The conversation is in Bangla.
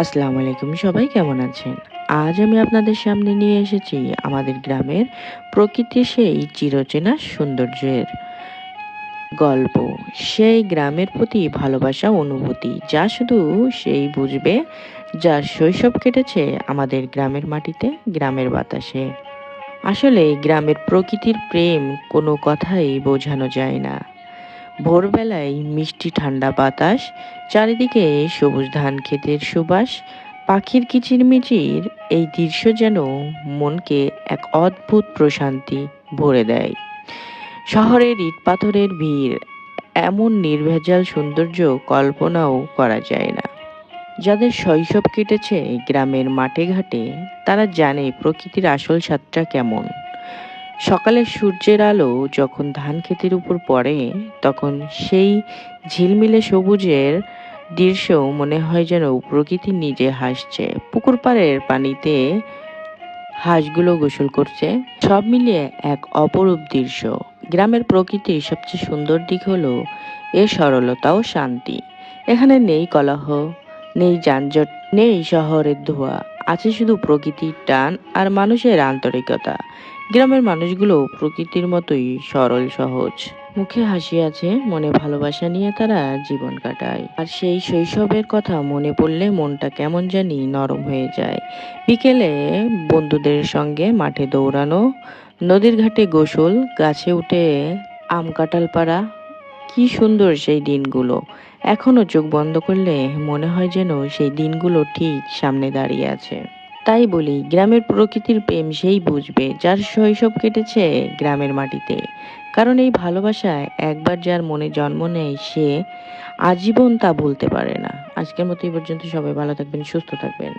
আসসালামু আলাইকুম, সবাই কেমন আছেন? আজ আমি আপনাদের সামনে নিয়ে এসেছি আমাদের গ্রামের প্রকৃতির সেই চিরচেনা সৌন্দর্যের গল্প। সেই গ্রামের প্রতি ভালোবাসা অনুভূতি যা শুধু সেই বুঝবে যার শৈশব কেটেছে আমাদের গ্রামের মাটিতে, গ্রামের বাতাসে। আসলে গ্রামের প্রকৃতির প্রেম কোনো কথাই বোঝানো যায় না। ভোরবেলায় মিষ্টি ঠান্ডা বাতাস, চারিদিকে সবুজ ধান ক্ষেতের সুবাস, পাখির কিচিরমিচির, এই দৃশ্য যেন মনকে এক অদ্ভুত প্রশান্তি ভরে দেয়। শহরের ইট পাথরের ভিড়, এমন নির্ভেজাল সৌন্দর্য কল্পনাও করা যায় না। যাদের শৈশব কেটেছে গ্রামের মাঠে ঘাটে, তারা জানে প্রকৃতির আসল স্বাদটা কেমন। সকালের সূর্যের আলো যখন ধান ক্ষেতের উপর পড়ে, তখন সেই ঝিলমিলে সবুজের দৃশ্য মনে হয় যেন প্রকৃতি নিজে হাসছে। পুকুর পাড়ের পানিতে হাঁসগুলো গোসল করছে, সব মিলিয়ে এক অপরূপ দৃশ্য। গ্রামের প্রকৃতির সবচেয়ে সুন্দর দিক হলো এর সরলতা ও শান্তি। এখানে নেই কলহ, নেই যানজট, নেই শহরের ধোঁয়া, আছে শুধু প্রকৃতির টান আর মানুষের আন্তরিকতা। গ্রামের মানুষগুলো প্রকৃতির মতোই সরল সহজ, মুখে হাসি আছে, মনে ভালোবাসা নিয়ে তারা জীবন কাটায়। আর সেই শৈশবের কথা মনে পড়লে মনটা কেমন জানি নরম হয়ে যায়। বিকেলে বন্ধুদের সঙ্গে মাঠে দৌড়ানো, নদীর ঘাটে গোসল, গাছে উঠে আম কাঁঠাল পাড়া, কি সুন্দর সেই দিনগুলো। এখনো চোখ বন্ধ করলে মনে হয় যেন সেই দিনগুলো ঠিক সামনে দাঁড়িয়ে আছে। তাই বলি, গ্রামের প্রকৃতির প্রেম সেই বুঝবে যার শৈশব কেটেছে গ্রামের মাটিতে। কারণ এই ভালোবাসা একবার যার মনে জন্ম নেয়, সে আজীবন তা ভুলতে পারে না। আজকের মতো এই পর্যন্ত, সবাই ভালো থাকবেন, সুস্থ থাকবেন।